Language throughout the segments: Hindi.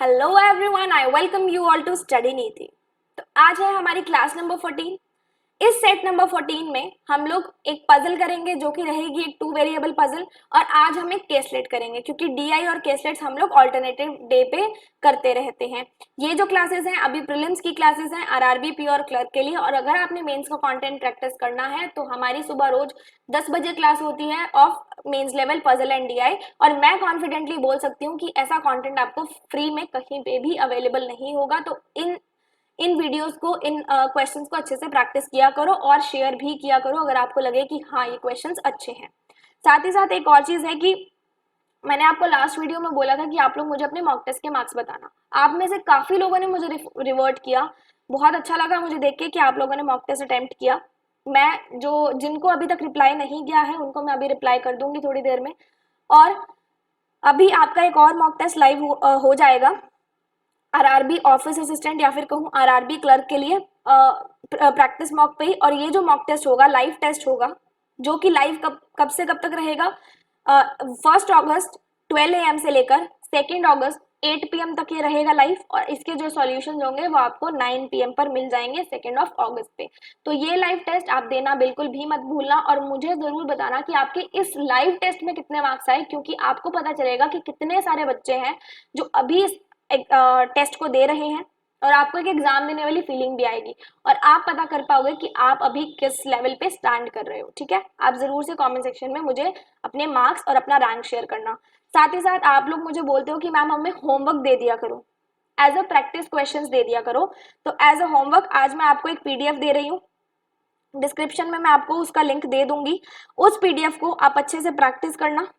Hello everyone, I welcome you all to Study Niti. तो आज है हमारी क्लास नंबर 14। इस सेट नंबर 14 में हम लोग एक पजल करेंगे जो कि रहेगी एक 2 वेरिएबल पजल। और आज हम एक केसलेट करेंगे क्योंकि डीआई और केसलेट्स हम लोग ऑल्टरनेटिव डे पे करते रहते हैं। ये जो क्लासेस हैं अभी प्रीलिम्स की क्लासेस हैं आरआरबी पी और क्लर्क के लिए। और अगर आपने मेंस का कंटेंट प्रैक्टिस करना है तो हमारी सुबह रोज 10 बजे क्लास होती है of mains level puzzle and DI. और मैं कॉन्फिडेंटली बोल सकती हूँ कि ऐसा कंटेंट आपको फ्री में कहीं पे भी अवेलेबल नहीं होगा। तो इन वीडियोस को, इन क्वेश्चंस को अच्छे से प्रैक्टिस किया करो और शेयर भी किया करो अगर आपको लगे कि हाँ ये क्वेश्चंस अच्छे हैं। साथ ही साथ एक और चीज है कि मैंने आपको लास्ट वीडियो में बोला था कि आप लोग मुझे अपने मॉक टेस्ट के मार्क्स बताना। आप में से काफी लोगों ने मुझे रिवर्ट किया, बहुत अच्छा लगा मुझे देख के कि आप लोगों ने मॉक टेस्ट अटेम्प्ट किया। मैं जो जिनको अभी तक रिप्लाई नहीं गया है उनको मैं अभी रिप्लाई कर दूंगी थोड़ी देर में। और अभी आपका एक और मॉक टेस्ट लाइव हो जाएगा आरआरबी ऑफिस असिस्टेंट या फिर कहूँ आरआरबी क्लर्क के लिए प्रैक्टिस मॉक पे ही। और ये जो मॉक टेस्ट होगा लाइव टेस्ट होगा जो कि लाइव कब से कब तक रहेगा, 1 अगस्त 12 AM से लेकर 2 अगस्त 8 PM तक ये रहेगा लाइव। और इसके जो सॉल्यूशंस होंगे वो आपको 9 PM पर मिल जाएंगे 2 अगस्त पे। तो ये लाइव टेस्ट आप देना बिल्कुल भी मत भूलना और मुझे जरूर बताना कि आपके इस लाइव टेस्ट में कितने मार्क्स आए, क्योंकि आपको पता चलेगा कि कितने सारे बच्चे हैं जो अभी इस टेस्ट को दे रहे हैं और आपको एक एग्जाम देने वाली फीलिंग भी आएगी और आप पता कर पाओगे कि आप अभी किस लेवल पे स्टैंड कर रहे हो। ठीक है, आप जरूर से कमेंट सेक्शन में मुझे अपने मार्क्स और अपना रैंक शेयर करना। साथ ही साथ आप लोग मुझे बोलते हो कि मैम हमें होमवर्क दे दिया करो, एज अ प्रैक्टिस क्वेश्चंस दे दिया करो। तो एज अ होमवर्क आज मैं आपको एक पीडीएफ दे रही हूँ, डिस्क्रिप्शन में मैं आपको उसका लिंक दे दूंगी। उस पीडीएफ को आप अच्छे से प्रैक्टिस करना,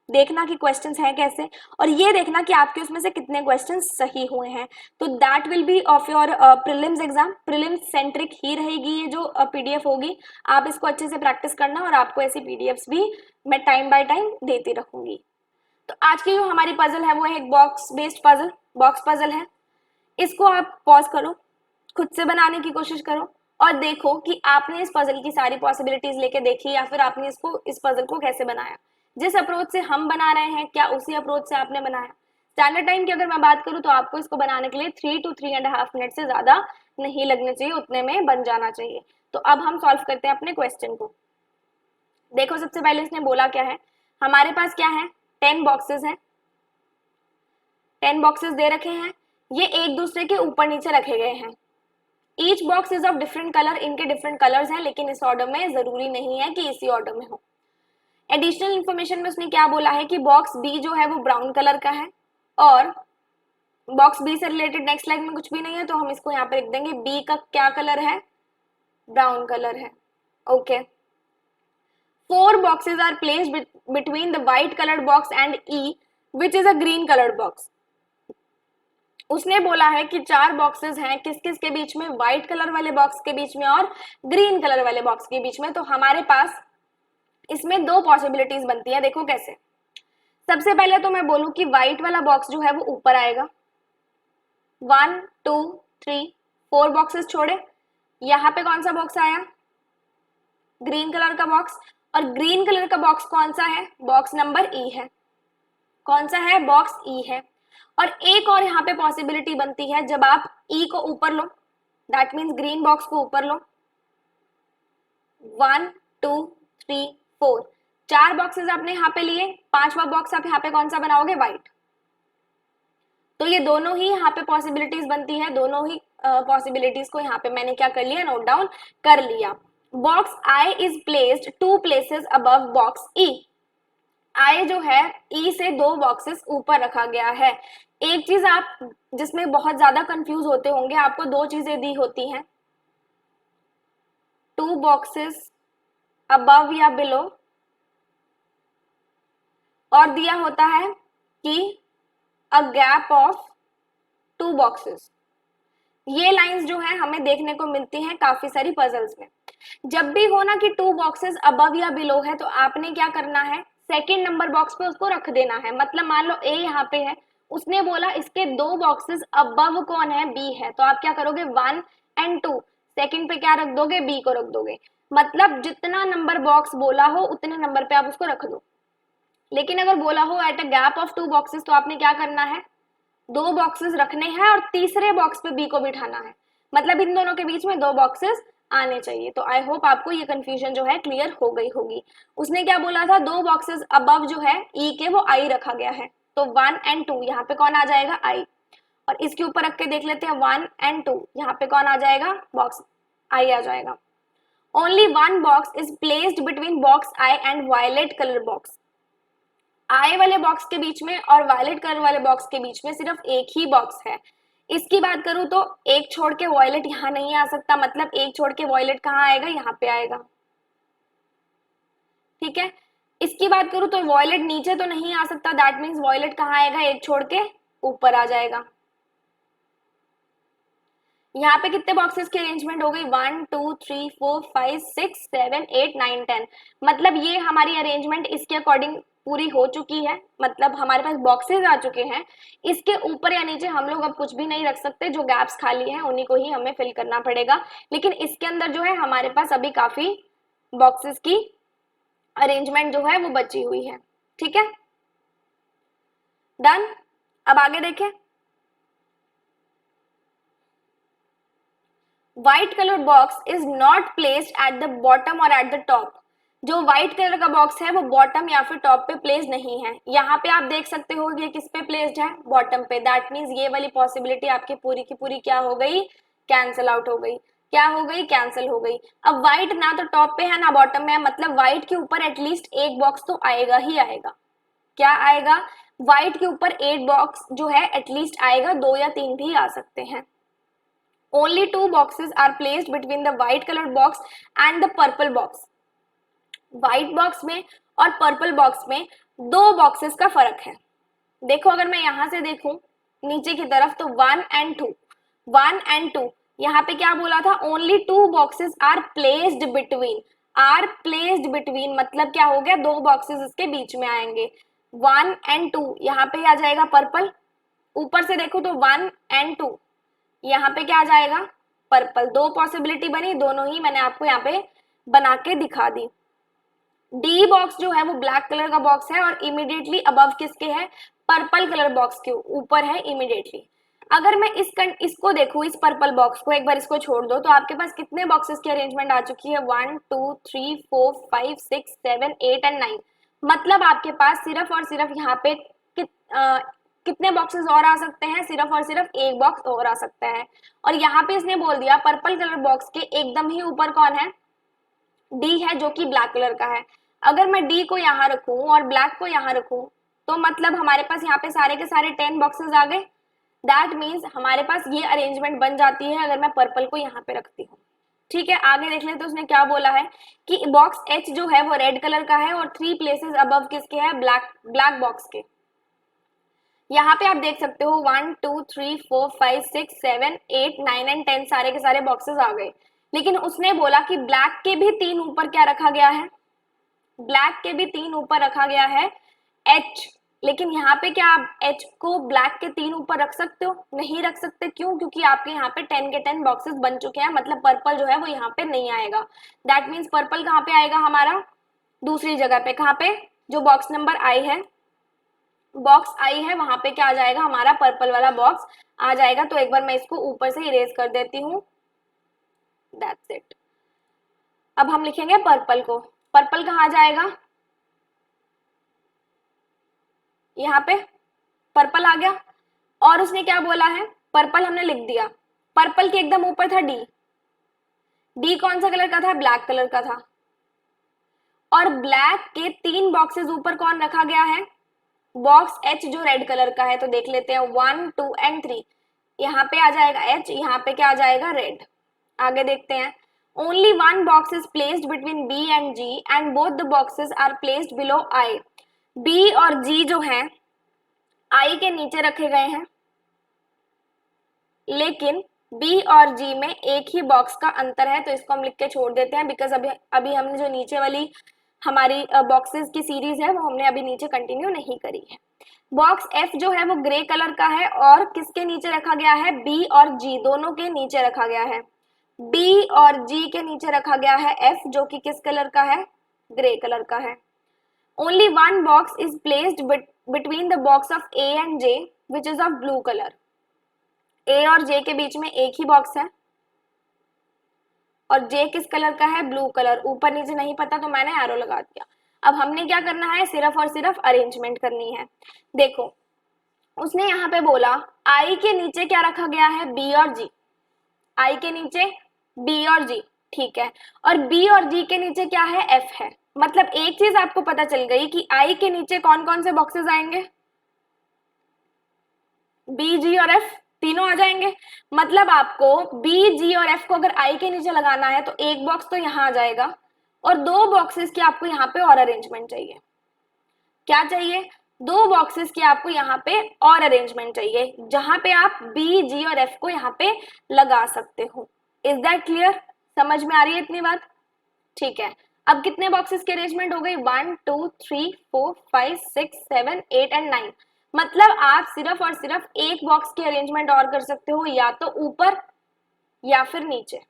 देखना कि क्वेश्चंस हैं कैसे और ये देखना कि आपके उसमें से कितने क्वेश्चंस सही हुए हैं। तो that will be of your prelims exam, prelims centric ही रहेगी ये जो पीडीएफ होगी। आप इसको अच्छे से प्रैक्टिस करना और आपको ऐसी पीडीएफ्स भी मैं टाइम बाय टाइम देती रहूंगी। तो आज की जो हमारी पजल है वो है एक box based puzzle, box puzzle है। इसको आप पॉज करो, खुद से बनाने की कोशिश करो और देखो कि आपने इस पजल की सारी पॉसिबिलिटीज लेके देखी या फिर आपने इस पजल को कैसे बनाया। जिस अप्रोच से हम बना रहे हैं क्या उसी अप्रोच से आपने बनाया। स्टैंडर्ड टाइम की अगर मैं बात करूं तो आपको इसको बनाने के लिए 3 to 3.5 मिनट से ज्यादा नहीं लगने चाहिए, उतने में बन जाना चाहिए। तो अब हम सॉल्व करते हैं अपने क्वेश्चन को। देखो सबसे पहले इसने बोला क्या है, हमारे पास क्या है 10 बॉक्सेस हैं, 10 बॉक्सेस दे रखे हैं, ये एक दूसरे के ऊपर नीचे रखे गए हैं। Each box is of different colour, इनके डिफरेंट कलर्स हैं लेकिन इस ऑर्डर में जरूरी नहीं है कि इसी ऑर्डर में हो। एडिशनल इंफॉर्मेशन में उसने क्या बोला है कि बॉक्स बी जो है वो ब्राउन कलर का है और बॉक्स बी से रिलेटेड नेक्स्ट लाइन में कुछ भी नहीं है तो हम इसको यहाँ पे लिख देंगे बी का क्या कलर है, ब्राउन कलर है। Okay, 4 boxes are placed between the white colored box and E which is a green colored box। उसने बोला है कि 4 बॉक्सेस हैं, किस किस के बीच में, व्हाइट कलर वाले बॉक्स के बीच में और ग्रीन कलर वाले बॉक्स के बीच में। तो हमारे पास इसमें 2 पॉसिबिलिटीज बनती है। देखो कैसे, सबसे पहले तो मैं बोलूं कि व्हाइट वाला बॉक्स जो है वो ऊपर आएगा, 1 2 3 4 बॉक्सेस छोड़े, यहाँ पे कौन सा बॉक्स आया, ग्रीन कलर का बॉक्स। और ग्रीन कलर का बॉक्स कौन सा है, बॉक्स नंबर ई है। कौन सा है, बॉक्स ई है। और एक और यहाँ पे पॉसिबिलिटी बनती है, जब आप ई को ऊपर लो दैट मीन्स ग्रीन बॉक्स को ऊपर लो, 1 2 3 4 4 बॉक्सेस आपने यहाँ पे लिए, 5वां बॉक्स आप यहाँ पे कौन सा बनाओगे, व्हाइट। तो ये दोनों ही यहाँ पे पॉसिबिलिटीज बनती है, दोनों ही पॉसिबिलिटीज को यहाँ पे मैंने क्या कर लिया, नोट डाउन कर लिया। Box I is placed 2 places above box E. I जो है ई से 2 बॉक्सेस ऊपर रखा गया है। एक चीज आप जिसमें बहुत ज्यादा कंफ्यूज होते होंगे, आपको 2 चीजें दी होती हैं, 2 बॉक्सेस अबव या बिलो, और दिया होता है कि अ गैप ऑफ 2 बॉक्सेस। ये लाइंस जो है हमें देखने को मिलती हैं काफी सारी पजल्स में। जब भी हो ना कि 2 बॉक्सेस अबव या बिलो है तो आपने क्या करना है, सेकंड नंबर बॉक्स पे उसको रख देना है। मतलब मान लो ए यहाँ पे है, उसने बोला इसके 2 बॉक्सेस अबव कौन है, बी है, तो आप क्या करोगे 1 and 2, सेकंड पे क्या रख दोगे, बी को रख दोगे। मतलब जितना नंबर बॉक्स बोला हो उतने नंबर पे आप उसको रख दो। लेकिन अगर बोला हो at a gap of 2 boxes तो आपने क्या करना है, दो बॉक्सेस रखने हैं और तीसरे बॉक्स पे बी को बिठाना है, मतलब इन दोनों के बीच में दो बॉक्सेस आने चाहिए। तो आई होप आपको ये कंफ्यूजन जो है क्लियर हो गई होगी। उसने क्या बोला था, दो बॉक्सेस अबव जो है ई के वो आई रखा गया है, तो 1 and 2 यहाँ पे कौन आ जाएगा, आई। और इसके ऊपर रख के देख लेते हैं 1 and 2, यहाँ पे कौन आ जाएगा, बॉक्स आई आ जाएगा। Only one box is placed between box I and violet colour box. I वाले बॉक्स के बीच में और वायलेट कलर वाले बॉक्स के बीच में सिर्फ एक ही बॉक्स है। इसकी बात करूं तो एक छोड़ के वॉयलेट यहाँ नहीं आ सकता, मतलब एक छोड़ के वॉयलेट कहाँ आएगा, यहाँ पे आएगा। ठीक है, इसकी बात करूं तो वॉयलेट नीचे तो नहीं आ सकता, दैट मीन्स वॉयलेट कहाँ आएगा, एक छोड़ के ऊपर आ जाएगा। यहाँ पे कितने बॉक्सेस की अरेंजमेंट हो गई, 1 2 3 4 5 6 7 8 9 10, मतलब ये हमारी अरेंजमेंट इसके अकॉर्डिंग पूरी हो चुकी है, मतलब हमारे पास बॉक्सेस आ चुके हैं। इसके ऊपर या नीचे हम लोग अब कुछ भी नहीं रख सकते, जो गैप्स खाली हैं उन्हीं को ही हमें फिल करना पड़ेगा, लेकिन इसके अंदर जो है हमारे पास अभी काफी बॉक्सेस की अरेंजमेंट जो है वो बची हुई है। ठीक है, डन। अब आगे देखें, white colour box is not placed at the bottom और एट द टॉप। जो व्हाइट कलर का बॉक्स है वो बॉटम या फिर टॉप पे प्लेस नहीं है। यहाँ पे आप देख सकते हो ये किस पे प्लेस्ड है, बॉटम पे, दैट मीन्स ये वाली पॉसिबिलिटी आपकी पूरी की पूरी क्या हो गई, कैंसिल आउट हो गई। क्या हो गई, कैंसिल हो गई। अब व्हाइट ना तो टॉप पे है ना बॉटम में है, मतलब व्हाइट के ऊपर एटलीस्ट एक बॉक्स तो आएगा ही आएगा। क्या आएगा, व्हाइट के ऊपर 8 बॉक्स जो है एटलीस्ट आएगा, 2 या 3 भी आ सकते हैं। Only 2 boxes are placed between the white colored box and the purple box. White box में और पर्पल बॉक्स में 2 बॉक्सेस का फर्क है। देखो अगर मैं यहां से देखूं नीचे की तरफ तो 1 and 2, 1 and 2, यहाँ पे क्या बोला था, only 2 boxes are placed between, are placed between मतलब क्या हो गया, 2 बॉक्सेस इसके बीच में आएंगे, 1 and 2, यहाँ पे आ जाएगा पर्पल। ऊपर से देखो तो 1 and 2, यहाँ पे क्या आ जाएगा, पर्पल। 2 पॉसिबिलिटी बनी, दोनों ही मैंने आपको यहाँ पे बना के दिखा दी। डी बॉक्स जो है वो ब्लैक कलर का बॉक्स है और इमीडिएटली अबव किसके है, पर्पल कलर बॉक्स के ऊपर है इमीडिएटली। अगर मैं इसको देखूं, इस पर्पल बॉक्स को, एक बार इसको छोड़ दो, तो आपके पास कितने बॉक्सेस की अरेंजमेंट आ चुकी है, 1 2 3 4 5 6 7 8 and 9, मतलब आपके पास सिर्फ और सिर्फ यहाँ पे कितने बॉक्सेस और आ सकते हैं, सिर्फ और सिर्फ एक बॉक्स और आ सकता है। और यहाँ पे इसने बोल दिया पर्पल कलर बॉक्स के एकदम ही ऊपर कौन है, डी है, जो कि ब्लैक कलर का है। अगर मैं डी को यहाँ रखूं और ब्लैक को यहाँ रखूं तो मतलब हमारे पास यहाँ पे सारे के सारे 10 बॉक्सेस आ गए। दैट मीन्स हमारे पास ये अरेंजमेंट बन जाती है अगर मैं पर्पल को यहाँ पे रखती हूँ। ठीक है, आगे देख लें तो उसने क्या बोला है कि बॉक्स एच जो है वो रेड कलर का है और 3 प्लेसेस अबव किसके है, ब्लैक बॉक्स के। यहाँ पे आप देख सकते हो 1 2 3 4 5 6 7 8 9 and 10 सारे के सारे बॉक्सेस आ गए, लेकिन उसने बोला कि ब्लैक के भी 3 ऊपर क्या रखा गया है, ब्लैक के भी 3 ऊपर रखा गया है एच। लेकिन यहाँ पे क्या आप एच को ब्लैक के 3 ऊपर रख सकते हो, नहीं रख सकते। क्यों, क्योंकि आपके यहाँ पे 10 के 10 बॉक्सेस बन चुके हैं, मतलब पर्पल जो है वो यहाँ पे नहीं आएगा। दैट मीन्स पर्पल कहाँ पे आएगा हमारा, दूसरी जगह पे, कहाँ पे, जो बॉक्स नंबर आई है, बॉक्स आई है वहां पे क्या आ जाएगा, हमारा पर्पल वाला बॉक्स आ जाएगा। तो एक बार मैं इसको ऊपर से इरेज कर देती हूँ, दैट्स इट। अब हम लिखेंगे पर्पल को, पर्पल कहाँ जाएगा, यहाँ पे पर्पल आ गया। और उसने क्या बोला है, पर्पल हमने लिख दिया, पर्पल के एकदम ऊपर था डी, डी कौन सा कलर का था, ब्लैक कलर का था। और ब्लैक के 3 बॉक्सेस ऊपर कौन रखा गया है, बॉक्स एच जो रेड कलर का है। तो देख लेते हैं 1 2 and 3, यहाँ पे आ जाएगा एच, यहाँ पे क्या आ जाएगा, रेड। आगे देखते हैं, only 1 box is placed between B and G and both the boxes are placed below I. B और जी जो है आई के नीचे रखे गए हैं, लेकिन बी और जी में एक ही बॉक्स का अंतर है, तो इसको हम लिख के छोड़ देते हैं, बिकॉज अभी हमने जो नीचे वाली हमारी बॉक्सेस की सीरीज है वो हमने अभी नीचे कंटिन्यू नहीं करी है। बॉक्स एफ जो है वो ग्रे कलर का है और किसके नीचे रखा गया है, बी और जी दोनों के नीचे रखा गया है। बी और जी के नीचे रखा गया है एफ, जो कि किस कलर का है, ग्रे कलर का है। Only 1 box is placed between the box of A and J which is of blue colour. A और जे के बीच में एक ही बॉक्स है और जे किस कलर का है, ब्लू कलर। ऊपर नीचे नहीं पता तो मैंने एरो लगा दिया। अब हमने क्या करना है, सिर्फ और सिर्फ अरेंजमेंट करनी है। देखो उसने यहाँ पे बोला आई के नीचे क्या रखा गया है, बी और जी। आई के नीचे बी और जी, ठीक है, और बी और जी के नीचे क्या है, एफ है। मतलब एक चीज आपको पता चल गई कि आई के नीचे कौन कौन से बॉक्सेस आएंगे, बी जी और एफ तीनों आ जाएंगे। मतलब आपको बी जी और एफ को अगर आई के नीचे लगाना है तो एक बॉक्स तो यहाँ आ जाएगा और दो बॉक्सेस की आपको यहाँ पे और अरेंजमेंट चाहिए। क्या चाहिए, दो बॉक्सेस की आपको यहाँ पे और अरेंजमेंट चाहिए जहां पे आप बी जी और एफ को यहाँ पे लगा सकते हो। इज दैट क्लियर, समझ में आ रही है इतनी बात? ठीक है, अब कितने बॉक्सेस की अरेंजमेंट हो गई, 1 2 3 4 5 6 7 8 एंड 9। मतलब आप सिर्फ और सिर्फ एक बॉक्स की अरेंजमेंट और कर सकते हो, या तो ऊपर या फिर नीचे।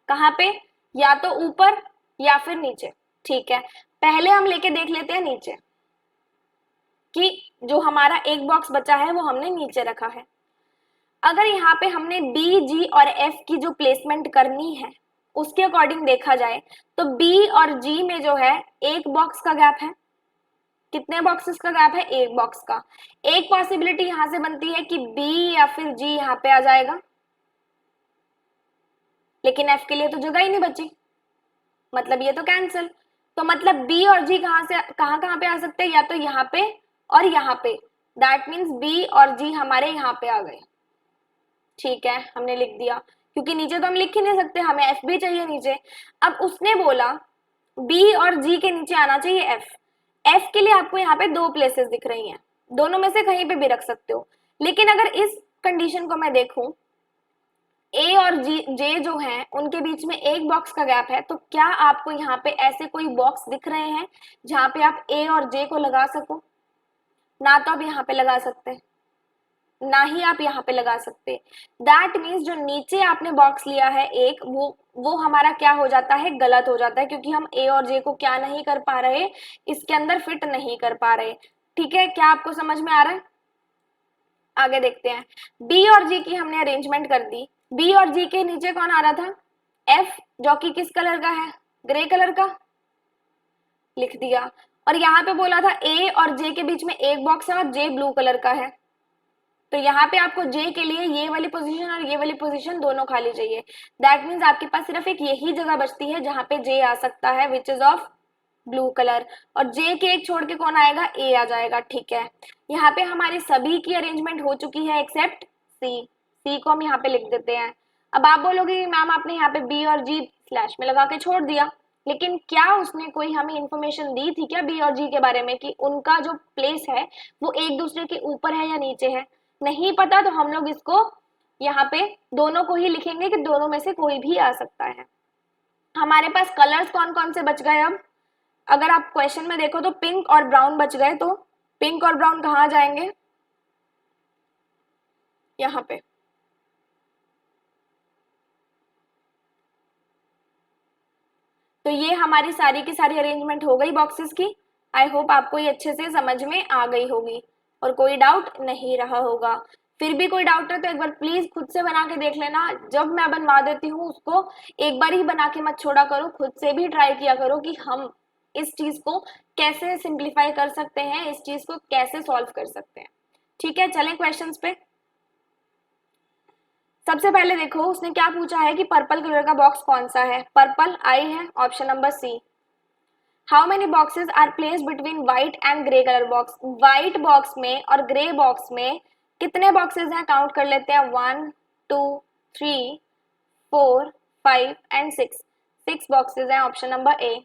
कहाँ पे, या तो ऊपर या फिर नीचे। ठीक है, पहले हम लेके देख लेते हैं नीचे कि जो हमारा एक बॉक्स बचा है वो हमने नीचे रखा है। अगर यहाँ पे हमने बी जी और एफ की जो प्लेसमेंट करनी है उसके अकॉर्डिंग देखा जाए तो बी और जी में जो है एक बॉक्स का गैप है। कितने बॉक्सेस का गैप है, एक बॉक्स का। एक पॉसिबिलिटी यहां से बनती है कि बी या फिर जी यहाँ पे आ जाएगा, लेकिन एफ के लिए तो जगह ही नहीं बची, मतलब ये तो कैंसिल। तो मतलब बी और जी कहाँ पे आ सकते हैं, या तो यहाँ पे और यहाँ पे। दैट मीन्स बी और जी हमारे यहाँ पे आ गए। ठीक है, हमने लिख दिया, क्योंकि नीचे तो हम लिख ही नहीं सकते, हमें एफ भी चाहिए नीचे। अब उसने बोला बी और जी के नीचे आना चाहिए एफ। एफ के लिए आपको यहाँ पे दो प्लेसेस दिख रही हैं, दोनों में से कहीं पे भी रख सकते हो। लेकिन अगर इस कंडीशन को मैं देखूं, ए और जे जो हैं उनके बीच में एक बॉक्स का गैप है, तो क्या आपको यहाँ पे ऐसे कोई बॉक्स दिख रहे हैं जहां पे आप ए और जे को लगा सको? ना तो आप यहाँ पे लगा सकते, ना ही आप यहाँ पे लगा सकते। दैट मीन्स जो नीचे आपने बॉक्स लिया है एक, वो हमारा क्या हो जाता है, गलत हो जाता है, क्योंकि हम ए और जे को क्या नहीं कर पा रहे, इसके अंदर फिट नहीं कर पा रहे। ठीक है, क्या आपको समझ में आ रहा है? आगे देखते हैं। बी और जी की हमने अरेंजमेंट कर दी। बी और जी के नीचे कौन आ रहा था, एफ, जो कि किस कलर का है, ग्रे कलर का, लिख दिया। और यहाँ पे बोला था ए और जे के बीच में एक बॉक्स है और जे ब्लू कलर का है, तो यहाँ पे आपको जे के लिए ये वाली पोजीशन और ये वाली पोजीशन दोनों खाली चाहिए। दैट मीन्स आपके पास सिर्फ एक यही जगह बचती है जहाँ पे जे आ सकता है, विच इज ऑफ ब्लू कलर, और जे के एक छोड़ के कौन आएगा, ए आ जाएगा। ठीक है, यहाँ पे हमारी सभी की अरेंजमेंट हो चुकी है एक्सेप्ट सी। सी को हम यहाँ पे लिख देते हैं। अब आप बोलोगे कि मैम आपने यहाँ पे बी और जी स्लैश में लगा के छोड़ दिया, लेकिन क्या उसने कोई हमें इंफॉर्मेशन दी थी क्या बी और जी के बारे में कि उनका जो प्लेस है वो एक दूसरे के ऊपर है या नीचे है? नहीं पता, तो हम लोग इसको यहाँ पे दोनों को ही लिखेंगे कि दोनों में से कोई भी आ सकता है। हमारे पास कलर्स कौन कौन से बच गए? अब अगर आप क्वेश्चन में देखो तो पिंक और ब्राउन बच गए, तो पिंक और ब्राउन कहाँ जाएंगे, यहाँ पे। तो ये हमारी सारी की सारी अरेंजमेंट हो गई बॉक्सेस की। आई होप आपको ये अच्छे से समझ में आ गई होगी और कोई डाउट नहीं रहा होगा। फिर भी कोई डाउट है तो एक बार प्लीज खुद से बना के देख लेना। जब मैं बनवा देती हूँ उसको एक बार ही बना के मत छोड़ा करो, खुद से भी ट्राई किया करो कि हम इस चीज को कैसे सिंप्लीफाई कर सकते हैं, इस चीज को कैसे सॉल्व कर सकते हैं। ठीक है, चलें क्वेश्चंस पे। सबसे पहले देखो उसने क्या पूछा है कि पर्पल कलर का बॉक्स कौन सा है। पर्पल आई है, option number C. How many boxes are placed between white and grey colour box. White box में और ग्रे बॉक्स में कितने बॉक्सेस हैं, काउंट कर लेते हैं। 1 2 3 4 5 एंड 6। 6 बॉक्सेस हैं, option number A.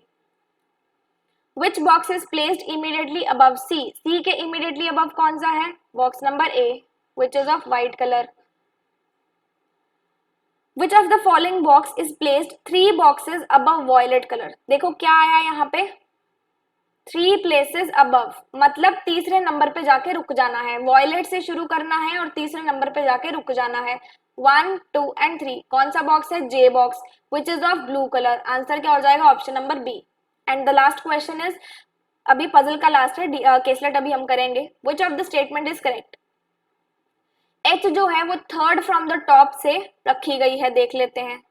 Which box is placed immediately above C. C के इमीडिएटली अबव कौन सा है, box number A, which is of white colour. Which of the following box is placed 3 boxes above violet color। देखो क्या आया यहाँ पे, 3 places above, मतलब तीसरे नंबर पे जाके रुक जाना है। वॉयलेट से शुरू करना है और तीसरे नंबर पे जाके रुक जाना है। 1 2 एंड 3 कौन सा बॉक्स है, J box, which is of blue colour. Answer क्या हो जाएगा, option number B. And the last question is, अभी पजल का लास्ट है, केसलेट अभी हम करेंगे। Which of the statement is correct. H जो है वो थर्ड फ्रॉम द टॉप से रखी गई है, देख लेते हैं।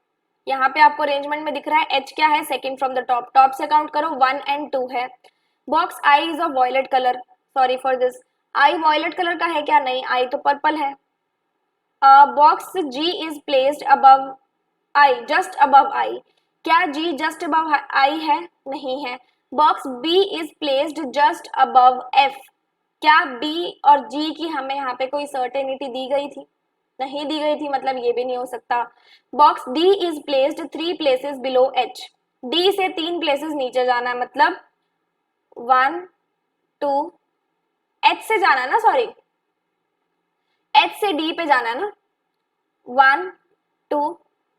यहाँ पे आपको अरेंजमेंट में दिख रहा है एच क्या है, second from the top, top से काउंट करो 1 and 2 है। Box I is of violet colour, sorry for this, I violet colour का है क्या, नहीं, आई तो पर्पल है। Box G is placed above I, just above I, क्या जी जस्ट अबव आई है, नहीं है। Box B is placed just above F, क्या बी और जी की हमें यहाँ पे कोई सर्टेनिटी दी गई थी, नहीं दी गई थी, मतलब ये भी नहीं हो सकता। Box D is placed 3 places below H, D से 3 प्लेसेस नीचे जाना है, मतलब 1 2, एच से जाना है ना, सॉरी एच से डी पे जाना है ना, 1 2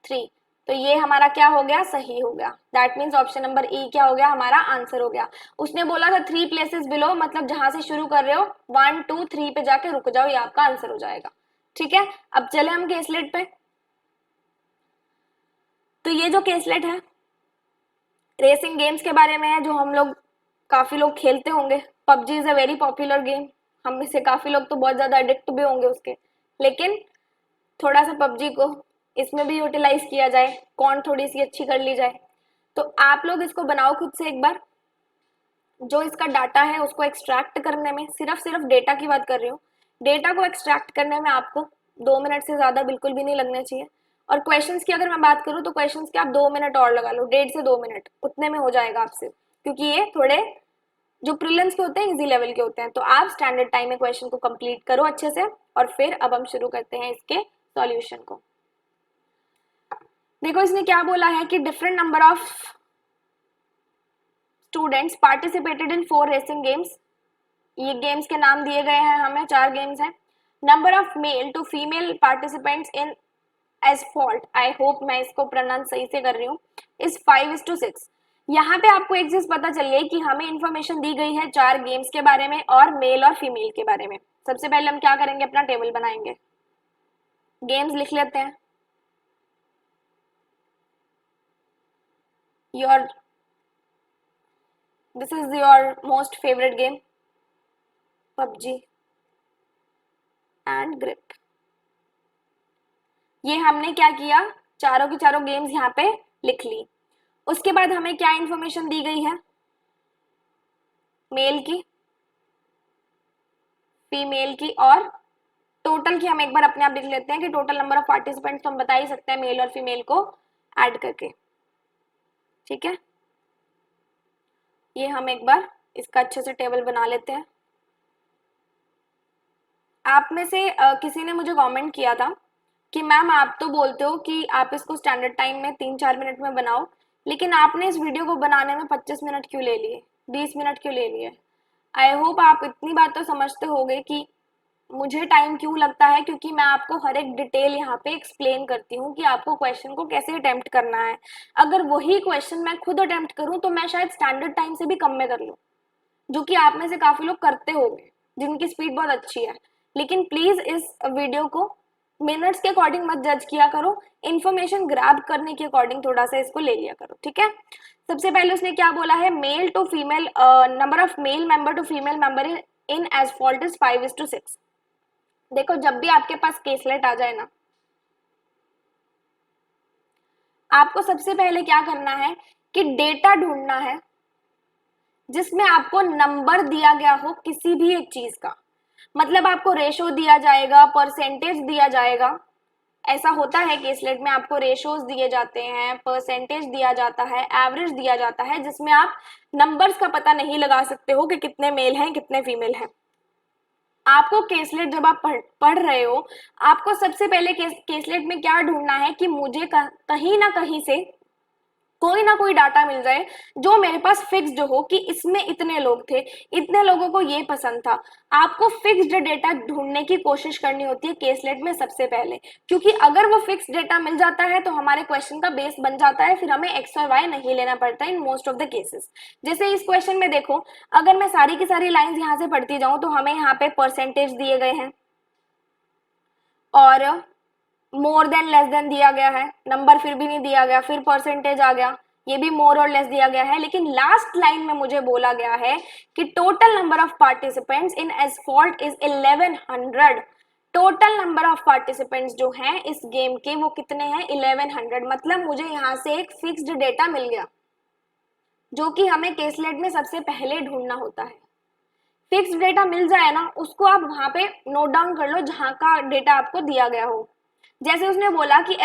3, तो ये हमारा क्या हो गया, सही हो गया। दैट मीन्स ऑप्शन नंबर ई क्या हो गया, हमारा आंसर हो गया। उसने बोला था 3 प्लेसेस बिलो, मतलब जहां से शुरू कर रहे हो 1 2 3 पे जाके रुक जाओ, ये आपका आंसर हो जाएगा। ठीक है, अब चले हम केसलेट पे। तो ये जो केसलेट है रेसिंग गेम्स के बारे में है, जो हम लोग काफी लोग खेलते होंगे। PUBG is a very popular game, हम में से काफी लोग तो बहुत ज्यादा एडिक्ट भी होंगे उसके, लेकिन थोड़ा सा पबजी को इसमें भी यूटिलाइज किया जाए, कौन थोड़ी सी अच्छी कर ली जाए। तो आप लोग इसको बनाओ खुद से एक बार। जो इसका डाटा है उसको एक्सट्रैक्ट करने में, सिर्फ डेटा की बात कर रही हूँ, डेटा को एक्सट्रैक्ट करने में आपको 2 मिनट से ज्यादा बिल्कुल भी नहीं लगने चाहिए। और क्वेश्चंस की अगर मैं बात करूँ तो क्वेश्चंस के आप 2 मिनट और लगा लो, 1.5 से 2 मिनट, उतने में हो जाएगा आपसे, क्योंकि ये थोड़े जो प्रीलिम्स के होते हैं इजी लेवल के होते हैं। तो आप स्टैंडर्ड टाइम में क्वेश्चन को कंप्लीट करो अच्छे से, और फिर अब हम शुरू करते हैं इसके सॉल्यूशन को। देखो इसने क्या बोला है कि different number of students participated in 4 racing games, ये गेम्स के नाम दिए गए हैं हमें, 4 गेम्स हैं। Number of male to female participants in Asphalt, I hope मैं इसको प्रोनाउंस सही से कर रही हूँ, इज 5:6। यहाँ पे आपको एक चीज पता चल गई कि हमें इंफॉर्मेशन दी गई है 4 गेम्स के बारे में और मेल और फीमेल के बारे में। सबसे पहले हम क्या करेंगे, अपना टेबल बनाएंगे, गेम्स लिख लेते हैं। Your this is your most favourite game PUBG and grip. ये हमने क्या किया, चारों की चारों गेम्स यहाँ पे लिख ली। उसके बाद हमें क्या इंफॉर्मेशन दी गई है, मेल की, फीमेल की और टोटल की। हम एक बार अपने आप लिख लेते हैं कि टोटल नंबर ऑफ पार्टिसिपेंट्स तो हम बता ही सकते हैं मेल और फीमेल को ऐड करके। ठीक है, ये हम एक बार इसका अच्छे से टेबल बना लेते हैं। आप में से किसी ने मुझे कमेंट किया था कि मैम आप तो बोलते हो कि आप इसको स्टैंडर्ड टाइम में 3-4 मिनट में बनाओ, लेकिन आपने इस वीडियो को बनाने में 25 मिनट क्यों ले लिए, 20 मिनट क्यों ले लिए। आई होप आप इतनी बात तो समझते होंगे कि मुझे टाइम क्यों लगता है, क्योंकि मैं आपको हर एक डिटेल यहाँ पे एक्सप्लेन करती हूँ कि आपको क्वेश्चन को कैसे अटेम्प्ट करना है। अगर वही क्वेश्चन मैं खुद अटेम्प्ट करूँ तो मैं शायद स्टैंडर्ड टाइम से भी कम में कर लूँ, जो कि आप में से काफी लोग करते होंगे जिनकी स्पीड बहुत अच्छी है। लेकिन प्लीज इस वीडियो को मिनट्स के अकॉर्डिंग मत जज किया करो, इन्फॉर्मेशन ग्रैब करने के अकॉर्डिंग थोड़ा सा इसको ले लिया करो। ठीक है, सबसे पहले उसने क्या बोला है, male to female, number of male member to female member in Asphalt is 5:6। देखो जब भी आपके पास केसलेट आ जाए ना, आपको सबसे पहले क्या करना है कि डेटा ढूंढना है जिसमें आपको नंबर दिया गया हो किसी भी एक चीज का। मतलब आपको रेशो दिया जाएगा, परसेंटेज दिया जाएगा, ऐसा होता है केसलेट में, आपको रेशोज दिए जाते हैं, परसेंटेज दिया जाता है, एवरेज दिया जाता है, जिसमें आप नंबर्स का पता नहीं लगा सकते हो कि कितने मेल हैं कितने फीमेल हैं। आपको केसलेट जब आप पढ़ रहे हो, आपको सबसे पहले केसलेट में क्या ढूंढना है कि मुझे कहीं ना कहीं से कोई ना कोई डाटा मिल जाए जो मेरे पास फिक्स्ड हो कि इसमें इतने लोग थे, इतने लोगों को ये पसंद था। आपको फिक्स्ड डेटा ढूंढने की कोशिश करनी होती है केसलेट में सबसे पहले, क्योंकि अगर वो फिक्स्ड डेटा मिल जाता है तो हमारे क्वेश्चन का बेस बन जाता है, फिर हमें एक्स और वाई नहीं लेना पड़ता in most of the cases. जैसे इस क्वेश्चन में देखो, अगर मैं सारी की सारी लाइन्स यहाँ से पढ़ती जाऊं तो हमें यहाँ पे परसेंटेज दिए गए हैं और मोर देन लेस देन दिया गया है, नंबर फिर भी नहीं दिया गया, फिर परसेंटेज आ गया, ये भी मोर और लेस दिया गया है। लेकिन लास्ट लाइन में मुझे बोला गया है कि total number of participants in Asphalt is 1100, total number of participants जो हैं इस गेम के वो कितने हैं 1100। मतलब मुझे यहाँ से एक फिक्स्ड डेटा मिल गया जो कि हमें केसलेट में सबसे पहले ढूंढना होता है। फिक्स्ड डेटा मिल जाए ना, उसको आप वहां पे नोट डाउन कर लो जहां का डेटा आपको दिया गया हो। जैसे उसने बोला कि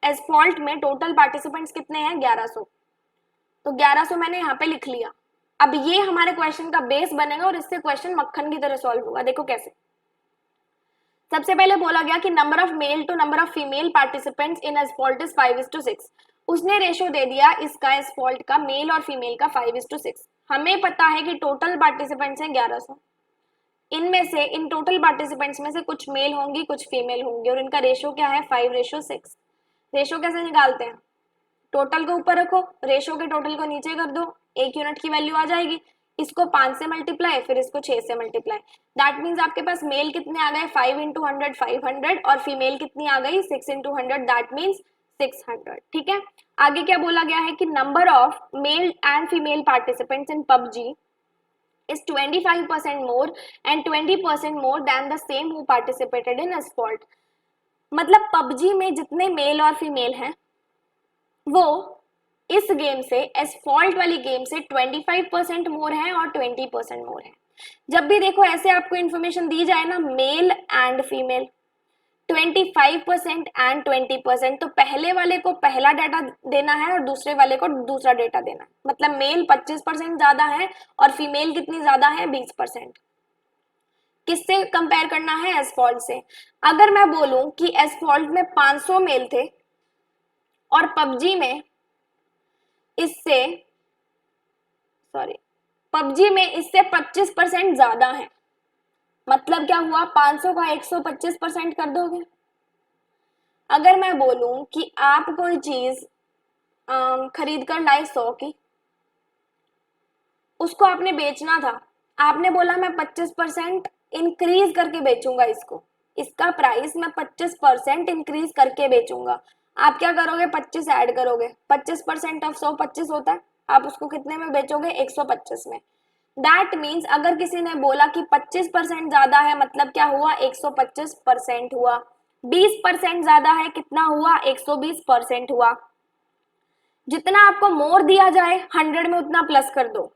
एसफॉल्ट में टोटल पार्टिसिपेंट्स कितने हैं 1100, तो 1100 मैंने यहाँ पे लिख लिया। अब ये हमारे क्वेश्चन का बेस बनेगा और इससे क्वेश्चन मक्खन की तरह सॉल्व होगा। देखो कैसे। सबसे पहले बोला गया कि number of male to number of female participants in Asphalt is 5:6। उसने रेशियो दे दिया इसका एसफॉल्ट का मेल और फीमेल का 5:6। हमें पता है कि टोटल पार्टिसिपेंट्स हैं 1100। इनमें से इन टोटल पार्टिसिपेंट्स में से कुछ मेल होंगी कुछ फीमेल होंगी और इनका रेशियो क्या है 5:6। रेशियो कैसे निकालते हैं, टोटल को ऊपर रखो, रेशियो के टोटल को नीचे कर दो, 1 यूनिट की वैल्यू आ जाएगी। इसको 5 से मल्टीप्लाई, फिर इसको 6 से मल्टीप्लाई। दैट मीन्स आपके पास मेल कितने आ गए 5 × 100 500 और फीमेल कितनी आ गई 6 × 100, दैट मीन्स 600। ठीक है, आगे क्या बोला गया है कि number of male and female participants in PUBG is 25% more and 20% more than the same who participated in assault। मतलब पबजी में जितने मेल और फीमेल हैं वो इस गेम से एसफॉल्ट वाली गेम से 25% मोर है और 20% मोर है। जब भी देखो ऐसे आपको इन्फॉर्मेशन दी जाए ना, मेल एंड फीमेल 25% एंड 20%, तो पहले वाले को पहला डाटा देना है और दूसरे वाले को दूसरा डाटा देना है। मतलब मेल 25% ज्यादा है और फीमेल कितनी ज्यादा है 20%। किससे कंपेयर करना है एसफॉल्ट से। अगर मैं बोलूं कि एसफॉल्ट में 500 मेल थे और पबजी में इससे 25% ज्यादा है, मतलब क्या हुआ 500 का 125% कर दोगे। अगर मैं बोलूं कि आप कोई चीज खरीद कर लाए 100 की, उसको आपने बेचना था, आपने बोला मैं 25% इंक्रीज करके बेचूंगा इसको, इसका प्राइस मैं 25% इंक्रीज करके बेचूंगा। आप क्या करोगे 25 ऐड करोगे, 25% ऑफ 100 25 होता है, आप उसको कितने में बेचोगे 125 में। दैट मीन्स अगर किसी ने बोला कि 25% ज्यादा है, मतलब क्या हुआ 125% हुआ। 20% ज्यादा है, कितना हुआ 120% हुआ। जितना आपको मोर दिया जाए 100 में उतना प्लस कर दो,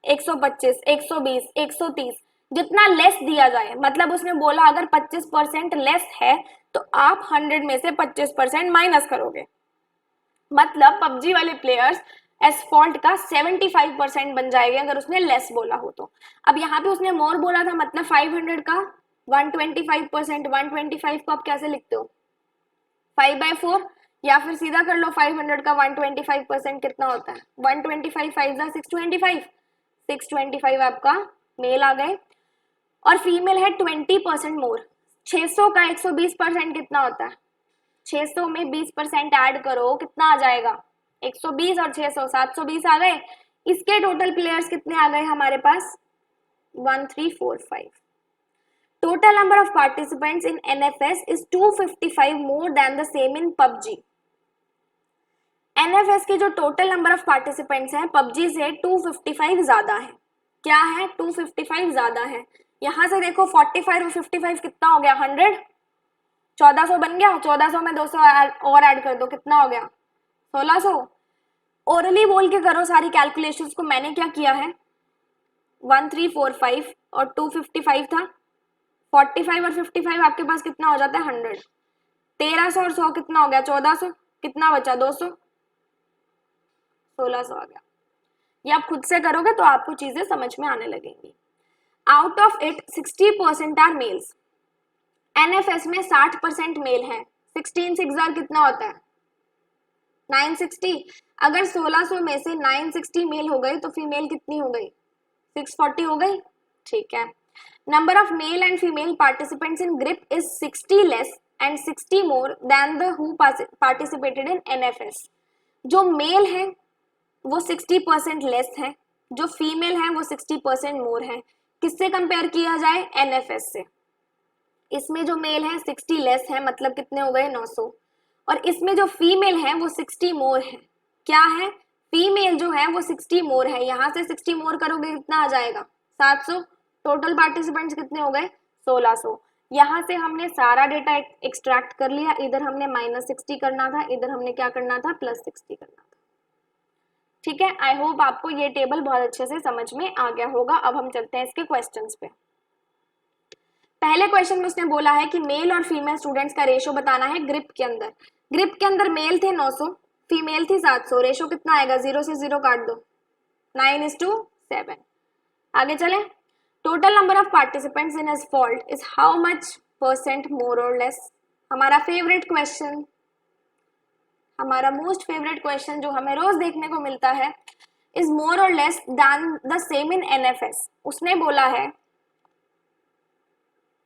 125 120 130। जितना लेस दिया जाए, मतलब उसने बोला अगर 25% लेस है तो आप 100 में से 25% माइनस करोगे। मतलब पबजी वाले प्लेयर्स एसफॉल्ट का 75% बन जाएंगे अगर उसने लेस बोला हो तो। अब यहाँ पे उसने मोर बोला था, मतलब 500 का 125%। 125 को आप कैसे लिखते हो 5/4, या फिर सीधा कर लो 500 का 125% कितना होता है 125 5 625। 625 आपका मेल आ गए और फीमेल है 20% मोर। 600 का 120% कितना होता है, 600 में 20% ऐड करो कितना आ जाएगा 120 और 600 720 आ गए। इसके टोटल प्लेयर्स कितने आ गए हमारे पास 1345। Total number of participants in NFS is 255 more than the same in PUBG. NFS के जो टोटल नंबर ऑफ पार्टिसिपेंट्स हैं पबजी से 255 ज्यादा है। क्या है 255 ज्यादा है। यहां से देखो 45 और 55 कितना हो गया 100, 1400 बन गया। 1400 में 200 और ऐड कर दो, कितना हो गया 1600। ओरली बोल के करो सारी कैलकुलेशंस को। मैंने क्या किया है 1345 और 255 था, 45 और 55 आपके पास कितना हो जाता है 100। 1300 और 100 कितना हो गया 1400, कितना बचा 200, 1600 आ गया। ये आप खुद से करोगे तो आपको चीजें समझ में आने लगेंगी। Out of it 60% are males. NFS में 60% मेल है। 16 6 कितना होता है 960। अगर 1600 में से 960 मेल हो गई तो फीमेल कितनी हो गई 640 हो गई। ठीक है, number of male and female participants in grip is 60 less and 60 more than the who participated in NFS. जो मेल है वो 60% लेस है, जो फीमेल है वो 60% मोर है। किससे कंपेयर किया जाए एनएफएस से। इसमें जो मेल है 60 लेस है, मतलब कितने हो गए 900, और इसमें जो फीमेल है वो 60 मोर है। क्या है फीमेल जो है वो 60 मोर है। यहां से 60 मोर करोगे कितना आ जाएगा 700। टोटल पार्टिसिपेंट्स कितने हो गए 1600। यहाँ से हमने सारा डेटा एक्सट्रैक्ट कर लिया, इधर हमने -60 करना था, इधर हमने क्या करना था, +60 करना था। ठीक है, आई होप आपको ये टेबल बहुत अच्छे से समझ में आ गया होगा। अब हम चलते हैं इसके क्वेश्चंस पे। पहले क्वेश्चन में उसने बोला है कि मेल और फीमेल स्टूडेंट्स का रेशो बताना है ग्रिप के अंदर। ग्रिप के अंदर मेल थे 900, फीमेल थी 700, रेशो कितना आएगा, 0 से 0 काट दो, 9:7। आगे चले, total number of participants in Asphalt is how much % मोर और लेस। हमारा फेवरेट क्वेश्चन, हमारा मोस्ट फेवरेट क्वेश्चन जो हमें रोज देखने को मिलता है, इज मोर और less than the same in NFS. उसने बोला है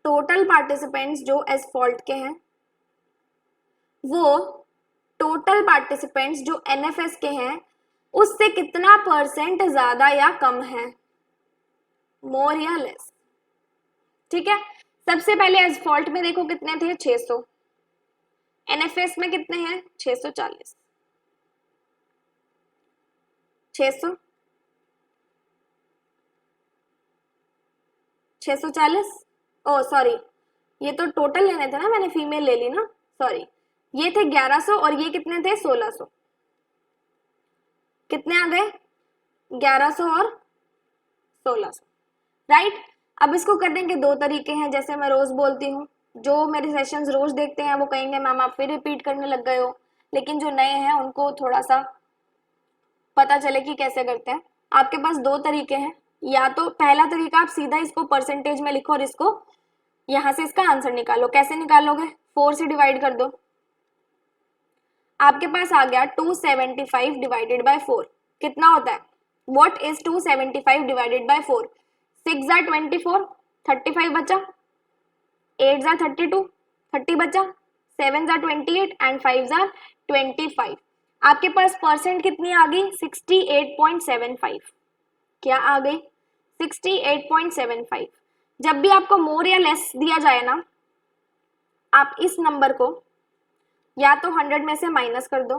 टोटल पार्टिसिपेंट्स जो एसफॉल्ट के हैं वो टोटल पार्टिसिपेंट्स जो एनएफएस के हैं उससे कितना % ज्यादा या कम है, मोर या लेस। ठीक है, सबसे पहले एसफॉल्ट में देखो कितने थे, 600, एनएफएस में कितने हैं, 640, 600, 640, ओ सॉरी ये तो टोटल लेने थे ना, मैंने फीमेल ले ली ना, सॉरी, ये थे 1100 और ये कितने थे, 1600, कितने आ गए, 1100 और 1600, राइट। अब इसको करने के दो तरीके हैं, जैसे मैं रोज बोलती हूँ, जो मेरे सेशंस रोज देखते हैं वो कहेंगे मैम आप फिर रिपीट करने लग गए हो, लेकिन जो नए हैं उनको थोड़ा सा पता चले कि कैसे करते हैं। आपके पास दो तरीके हैं, या तो पहला तरीका आप सीधा इसको परसेंटेज में लिखो और इसको यहां से इसका आंसर निकालो। कैसे निकालोगे, 4 से डिवाइड कर दो, आपके पास आ गया 275 डिवाइडेड बाय 4, कितना होता है, what is 275 divided by 4, 6 jar 24, 35 बचा, 8 जार 32, 30 बचा, 7 जार 28 एंड 5 जार 25। आपके पास परसेंट कितनी आ गई, 68.75, क्या आ गई, 68.75। जब भी आपको मोर या लेस दिया जाए ना, आप इस नंबर को या तो 100 में से माइनस कर दो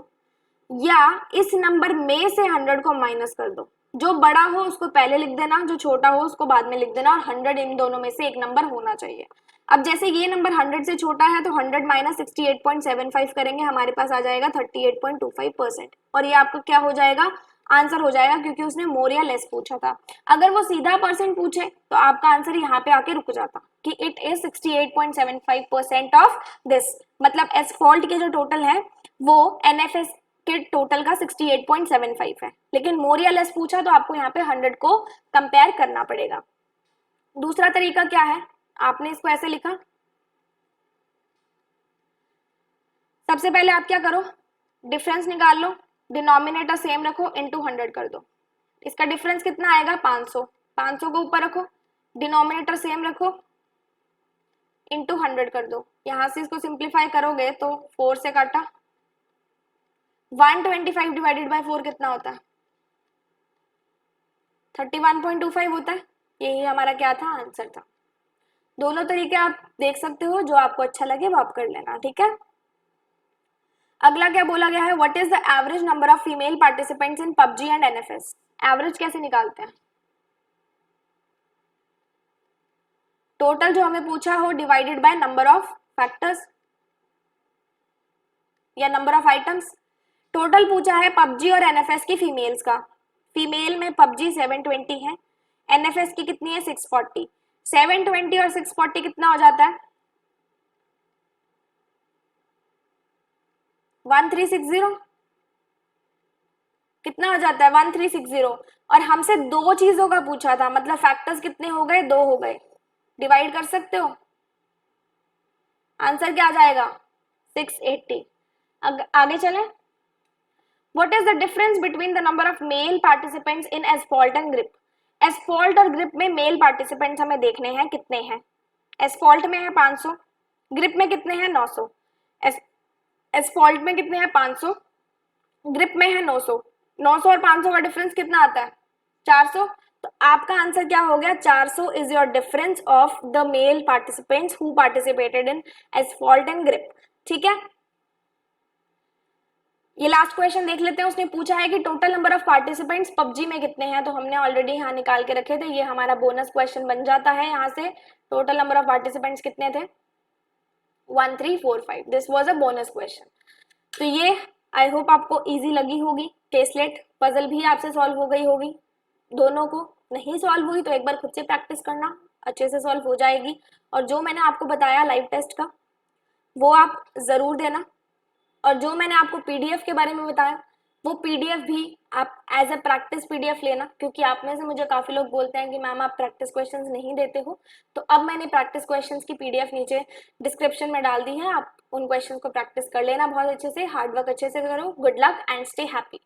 या इस नंबर में से 100 को माइनस कर दो। जो बड़ा हो उसको पहले लिख देना, जो छोटा हो उसको बाद में लिख देना, और 100 इन दोनों में से एक नंबर होना चाहिए। अब जैसे ये नंबर 100 से छोटा है तो 100 माइनस 68.75 करेंगे, हमारे पास आ जाएगा 38.25%, और ये आपका क्या हो जाएगा, आंसर हो जाएगा, क्योंकि उसने मोर या लेस पूछा था। अगर वो सीधा परसेंट पूछे तो आपका आंसर यहाँ पे आके रुक जाता कि इट इज 68.75% ऑफ दिस, मतलब एसफॉल्ट के जो टोटल है वो एनएफएस के टोटल का 68.75 है, लेकिन मोर या लेस पूछा तो आपको यहाँ पे 100 को कंपेयर करना पड़ेगा। दूसरा तरीका क्या है, आपने इसको ऐसे लिखा, सबसे पहले आप क्या करो, डिफरेंस निकाल लो, डिनोमिनेटर सेम रखो, इनटू 100 कर दो, इसका डिफरेंस कितना आएगा, 500, 500 को ऊपर रखो, डिनोमिनेटर सेम रखो, इनटू 100 कर दो। यहां से इसको सिंप्लीफाई करोगे तो 4 से काटा, 125 डिवाइडेड बाय 4 कितना होता है, 31.25 होता है। यही हमारा क्या था, आंसर था। दोनों तरीके आप देख सकते हो, जो आपको अच्छा लगे वो आप कर लेना, ठीक है। अगला क्या बोला गया है, what is the average number of female participants in PUBG and NFS. Average कैसे निकालते हैं, टोटल जो हमें पूछा हो divided by number of factors या नंबर ऑफ आइटम्स। टोटल पूछा है पबजी और एनएफएस की फीमेल्स का, फीमेल में पबजी 720 है, एनएफएस की कितनी है 640, 720 और 640 कितना हो जाता है 1360, कितना हो जाता है 1360, और हमसे दो चीजों का पूछा था, मतलब फैक्टर्स कितने हो गए, दो हो गए, डिवाइड कर सकते हो, आंसर क्या आ जाएगा 680। आगे चलें, what is the difference between the number of mail participants in Asphalt and grip. Asphalt और ग्रिप में मेल पार्टिसिपेंट्स हमें देखने हैं कितने हैं, एसफॉल्ट में है 500, ग्रिप में कितने हैं 900, एसफॉल्ट में कितने हैं 500, ग्रिप में है 900, 900 और 500 का डिफरेंस कितना आता है 400, तो आपका आंसर क्या हो गया, 400 is your difference of the male participants who participated in Asphalt and Grip. ठीक है, ये लास्ट क्वेश्चन देख लेते हैं। उसने पूछा है कि total number of participants PUBG में कितने हैं, तो हमने ऑलरेडी यहाँ निकाल के रखे थे, ये हमारा बोनस क्वेश्चन बन जाता है। यहाँ से टोटल नंबर ऑफ पार्टिसिपेंट्स कितने थे, 1345। This was a bonus question. तो ये आई होप आपको इजी लगी होगी। टेस्टलेट पजल भी आपसे सॉल्व हो गई होगी, दोनों को नहीं सॉल्व हुई तो एक बार खुद से प्रैक्टिस करना, अच्छे से सॉल्व हो जाएगी। और जो मैंने आपको बताया लाइव टेस्ट का वो आप जरूर देना, और जो मैंने आपको पीडीएफ के बारे में बताया वो पीडीएफ भी आप एज ए प्रैक्टिस पीडीएफ लेना, क्योंकि आप में से मुझे काफी लोग बोलते हैं कि मैम आप प्रैक्टिस क्वेश्चंस नहीं देते हो। तो अब मैंने प्रैक्टिस क्वेश्चंस की पीडीएफ नीचे डिस्क्रिप्शन में डाल दी है, आप उन क्वेश्चंस को प्रैक्टिस कर लेना बहुत अच्छे से, हार्ड वर्क अच्छे से करो। Good luck and stay happy.